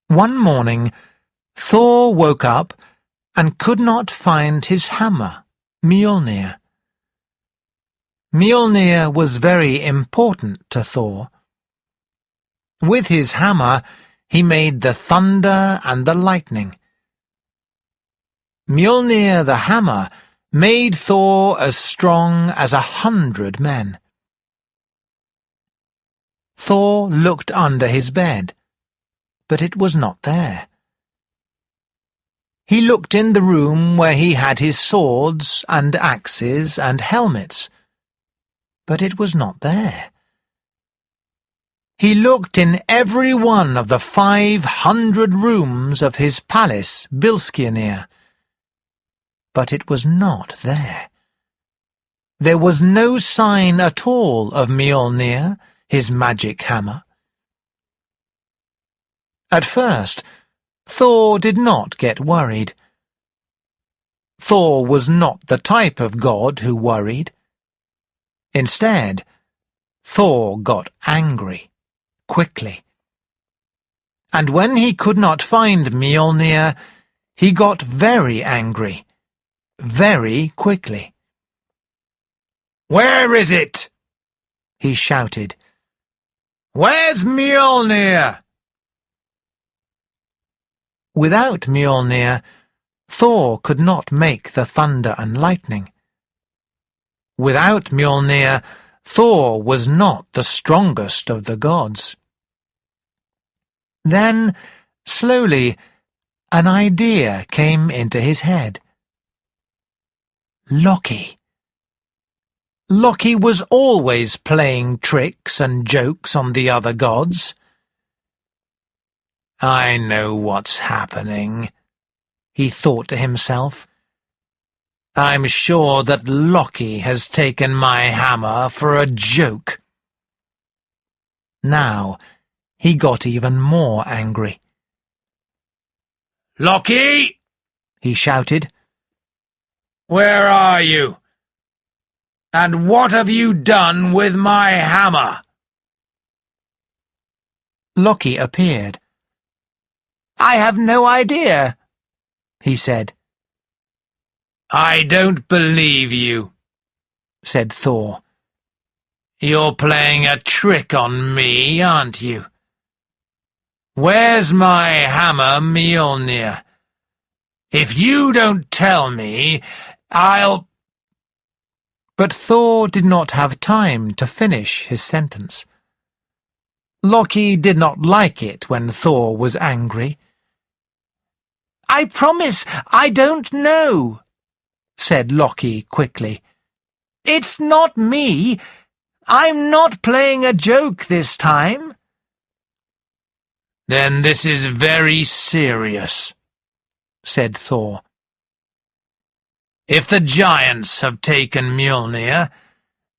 One morning, Thor woke up and could not find his hammer, Mjolnir. Mjolnir was very important to Thor. With his hammer, he made the thunder and the lightning. Mjolnir the hammer made Thor as strong as 100 men. Thor looked under his bed, but it was not there. He looked in the room where he had his swords and axes and helmets, but it was not there. He looked in every one of the 500 rooms of his palace, Bilskirnir, but it was not there. There was no sign at all of Mjolnir, his magic hammer. At first, Thor did not get worried. Thor was not the type of god who worried. Instead, Thor got angry, quickly. And when he could not find Mjolnir, he got very angry, very quickly. "Where is it?" he shouted. "Where's Mjolnir?" Without Mjolnir, Thor could not make the thunder and lightning. Without Mjolnir, Thor was not the strongest of the gods. Then, slowly, an idea came into his head. Loki. Loki was always playing tricks and jokes on the other gods. "I know what's happening," he thought to himself. "I'm sure that Loki has taken my hammer for a joke." Now he got even more angry. "Loki!" he shouted. "Where are you? And what have you done with my hammer?" Loki appeared. "I have no idea," he said. "I don't believe you," said Thor. "You're playing a trick on me, aren't you? Where's my hammer, Mjolnir? If you don't tell me, I'll—" But Thor did not have time to finish his sentence. Loki did not like it when Thor was angry. "I promise I don't know," said Loki quickly. "It's not me. I'm not playing a joke this time." "Then this is very serious," said Thor. "If the giants have taken Mjolnir,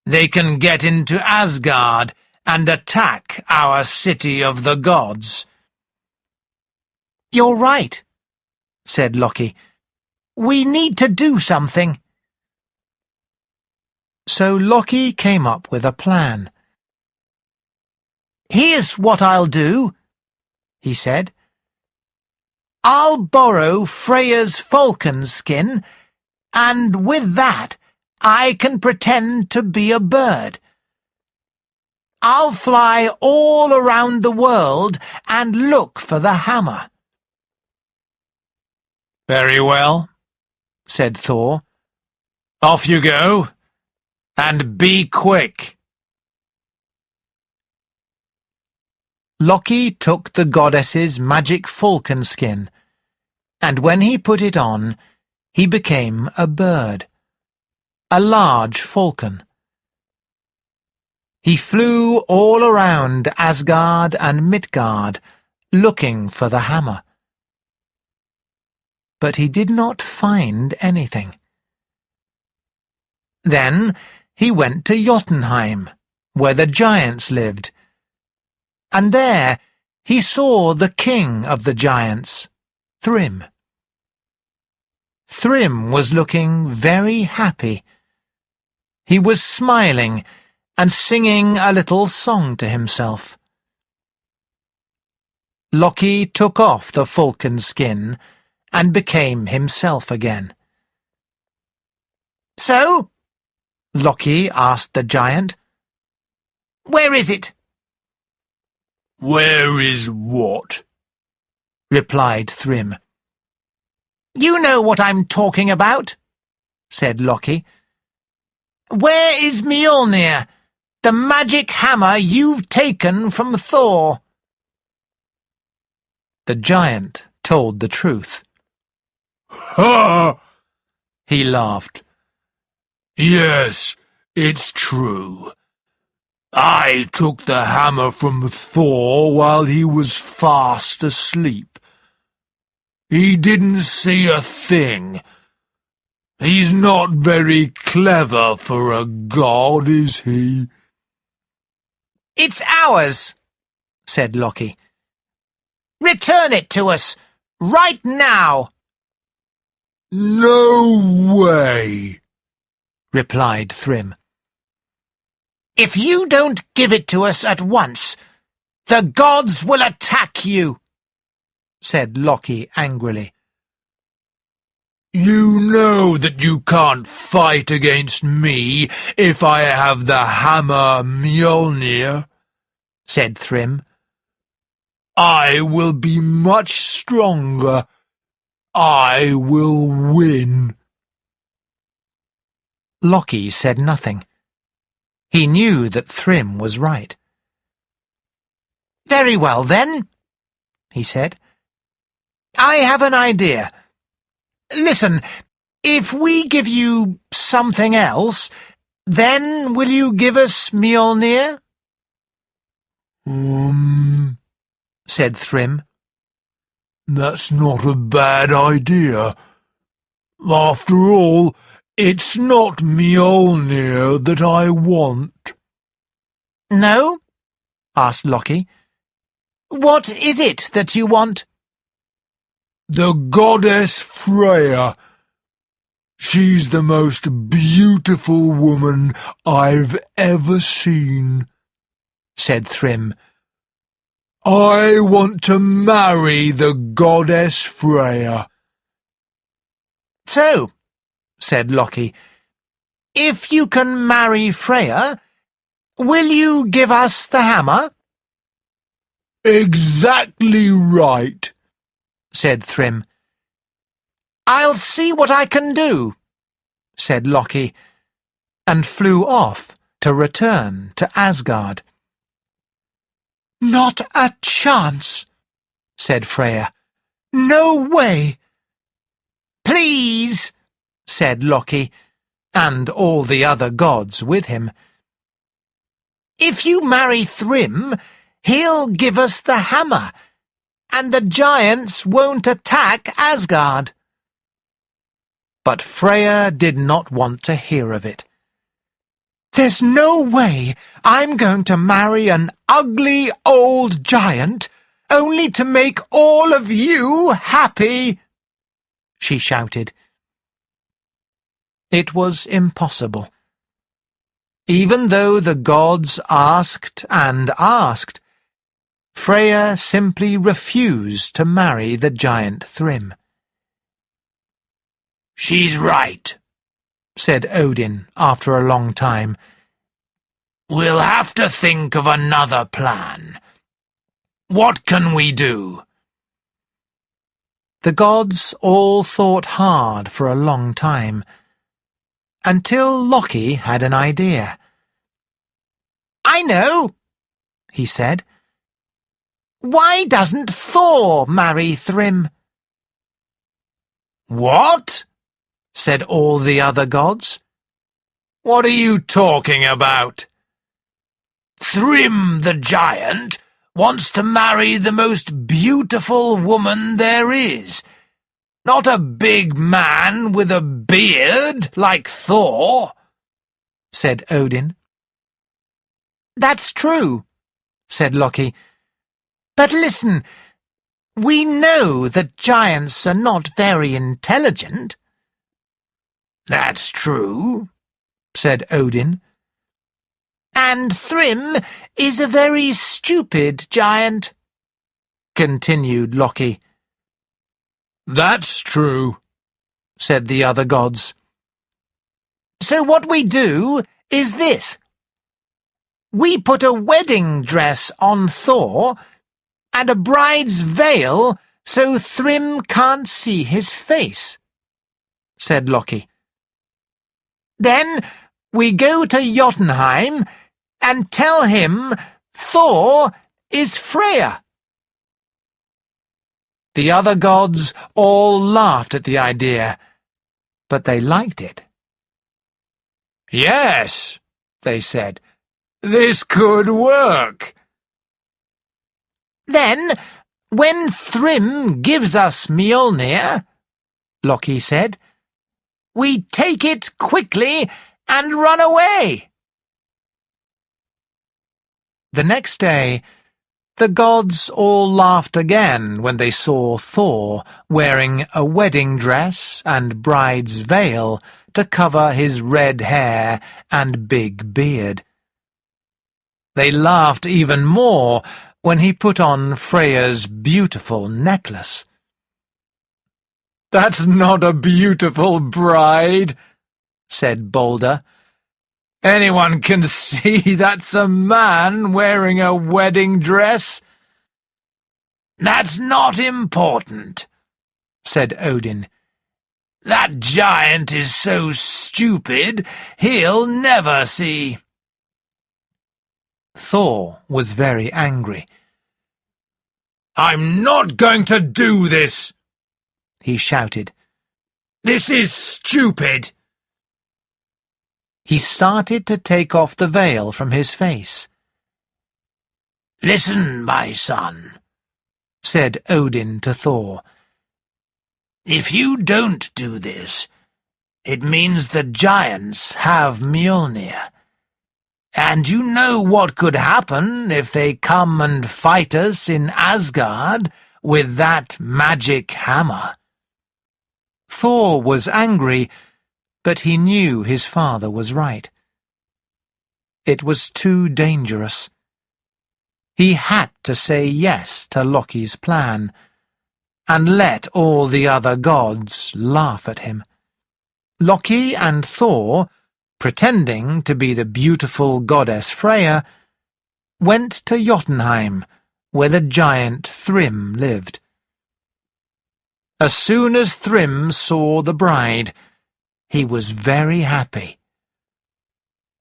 they can get into Asgard and attack our city of the gods." "You're right," said Loki. "We need to do something." So Loki came up with a plan. "Here's what I'll do," he said. "I'll borrow Freya's falcon skin, and with that I can pretend to be a bird. I'll fly all around the world and look for the hammer." "Very well," said Thor. "Off you go, and be quick." Loki took the goddess's magic falcon skin, and when he put it on, he became a bird, a large falcon. He flew all around Asgard and Midgard, looking for the hammer. But he did not find anything. Then he went to Jotunheim, where the giants lived, and there he saw the king of the giants, Thrym. Thrym was looking very happy. He was smiling and singing a little song to himself. Loki took off the falcon skin and became himself again. "So?" Loki asked the giant. "Where is it?" "Where is what?" replied Thrym. "You know what I'm talking about," said Loki. "Where is Mjolnir, the magic hammer you've taken from Thor?" The giant told the truth. "Ha!" He laughed. "Yes, it's true. I took the hammer from Thor while he was fast asleep. He didn't see a thing. He's not very clever for a god, is he?" "It's ours," said Loki. "Return it to us, right now." "No way," replied Thrym. "If you don't give it to us at once, the gods will attack you," said Loki angrily. "You know that you can't fight against me if I have the hammer Mjolnir," said Thrym. "I will be much stronger. I will win." Loki said nothing. He knew that Thrym was right. "Very well, then," he said. "I have an idea. Listen, if we give you something else, then will you give us Mjolnir?" Said Thrym. "That's not a bad idea. After all, it's not Mjolnir that I want." "No?" asked Loki. "What is it that you want?" "The goddess Freya. She's the most beautiful woman I've ever seen," said Thrym. "I want to marry the goddess Freya." "So," said Loki, "if you can marry Freya, will you give us the hammer?" "Exactly right," said Thrym. "I'll see what I can do," said Loki, and flew off to return to Asgard. "Not a chance," said Freya. "No way." "Please," said Loki, and all the other gods with him. "If you marry Thrym, he'll give us the hammer, and the giants won't attack Asgard." But Freya did not want to hear of it. "There's no way I'm going to marry an ugly old giant only to make all of you happy," she shouted. It was impossible. Even though the gods asked and asked, Freya simply refused to marry the giant Thrym. "She's right," said Odin after a long time. "We'll have to think of another plan. What can we do?" The gods all thought hard for a long time, until Loki had an idea. "I know," he said. "Why doesn't Thor marry Thrym?" "What?" said all the other gods. "What are you talking about? Thrym the giant wants to marry the most beautiful woman there is, not a big man with a beard like Thor," said Odin. "That's true," said Loki. "But listen, we know that giants are not very intelligent." "That's true," said Odin. "And Thrym is a very stupid giant." continued Loki. That's true, said the other gods. So what we do is this. We put a wedding dress on Thor and a bride's veil so Thrym can't see his face, said Loki. Then we go to Jotunheim and tell him Thor is Freya. The other gods all laughed at the idea, but they liked it. Yes, they said, this could work. Then, when Thrym gives us Mjolnir, Loki said, we take it quickly and run away. The next day, the gods all laughed again when they saw Thor wearing a wedding dress and bride's veil to cover his red hair and big beard. They laughed even more when he put on Freya's beautiful necklace. That's not a beautiful bride, said Balder. Anyone can see that's a man wearing a wedding dress. That's not important, said Odin. That giant is so stupid, he'll never see. Thor was very angry. I'm not going to do this, he shouted. This is stupid. He started to take off the veil from his face. Listen, my son, said Odin to Thor. If you don't do this, it means the giants have Mjolnir. And you know what could happen if they come and fight us in Asgard with that magic hammer. Thor was angry, but he knew his father was right. It was too dangerous. He had to say yes to Loki's plan, and let all the other gods laugh at him. Loki and Thor, pretending to be the beautiful goddess Freya, went to Jotunheim, where the giant Thrym lived. As soon as Thrym saw the bride, he was very happy.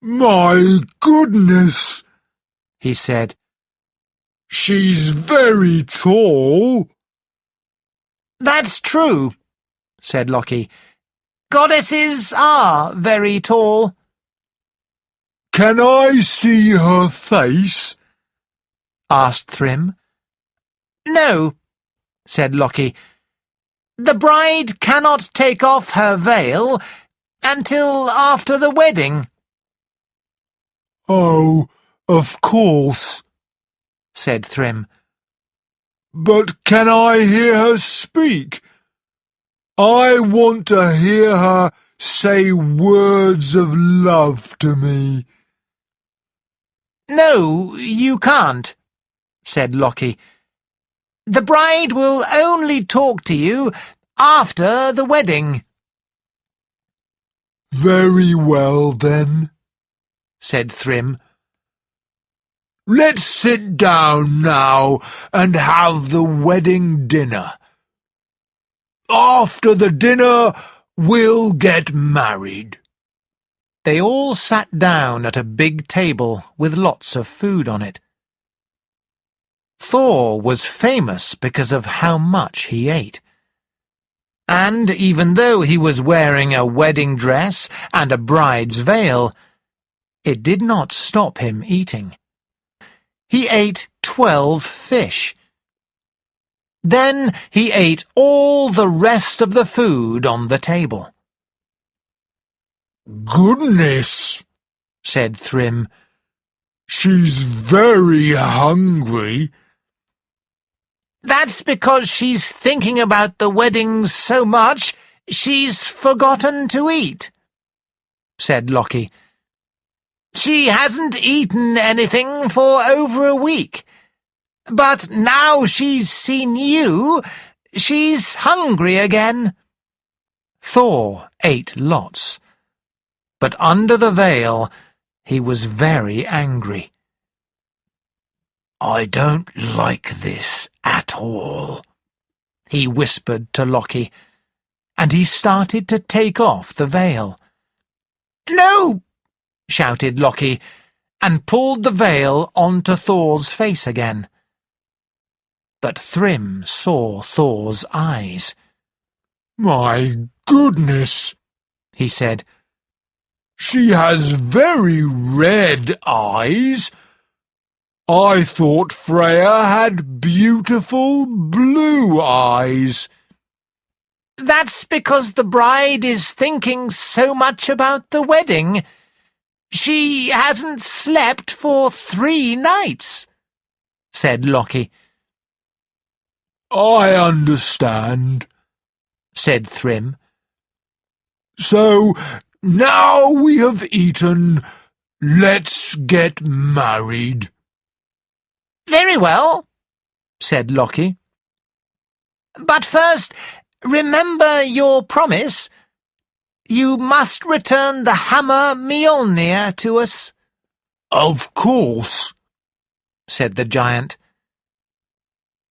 "My goodness," he said. "She's very tall." "That's true," said Loki. "Goddesses are very tall." "Can I see her face?" asked Thrym. "No," said Loki. "The bride cannot take off her veil until after the wedding." "Oh, of course," said Thrym. "But can I hear her speak? I want to hear her say words of love to me." "No, you can't," said Loki. "The bride will only talk to you after the wedding." "Very well, then," said Thrym. "Let's sit down now and have the wedding dinner. After the dinner, we'll get married." They all sat down at a big table with lots of food on it. Thor was famous because of how much he ate. And even though he was wearing a wedding dress and a bride's veil, it did not stop him eating. He ate 12 fish. Then he ate all the rest of the food on the table. "Goodness," said Thrym. "She's very hungry." "That's because she's thinking about the wedding so much she's forgotten to eat," said Loki. "She hasn't eaten anything for over a week. But now she's seen you, she's hungry again. Thor ate lots, but under the veil he was very angry. "I don't like this at all," he whispered to Loki, and he started to take off the veil. "No!" shouted Loki, and pulled the veil onto Thor's face again. But Thrym saw Thor's eyes. "My goodness," he said. "She has very red eyes. I thought Freya had beautiful blue eyes." "That's because the bride is thinking so much about the wedding. She hasn't slept for 3 nights," said Loki. "I understand," said Thrym. "So, now we have eaten, let's get married." "Very well," said Loki. "But first, remember your promise. You must return the hammer Mjolnir to us." "Of course," said the giant.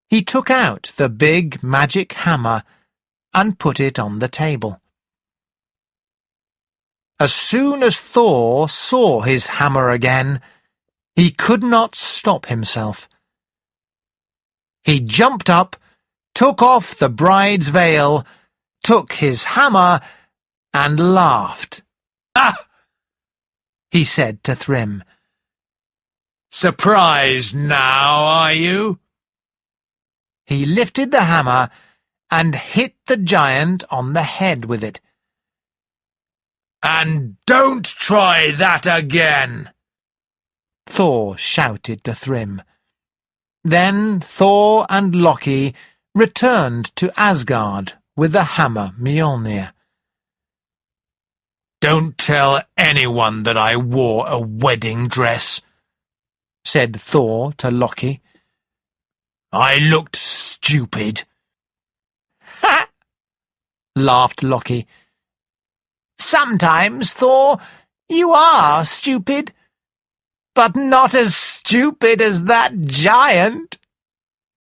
He took out the big magic hammer and put it on the table. As soon as Thor saw his hammer again, he could not stop himself. He jumped up, took off the bride's veil, took his hammer, and laughed. "Ah!" he said to Thrym. "Surprised now, are you?" He lifted the hammer and hit the giant on the head with it. "And don't try that again," Thor shouted to Thrym. Then Thor and Loki returned to Asgard with the hammer Mjolnir. "Don't tell anyone that I wore a wedding dress," said Thor to Loki. "I looked stupid." "Ha!" laughed Loki. "Sometimes, Thor, you are stupid, but not as stupid as that giant."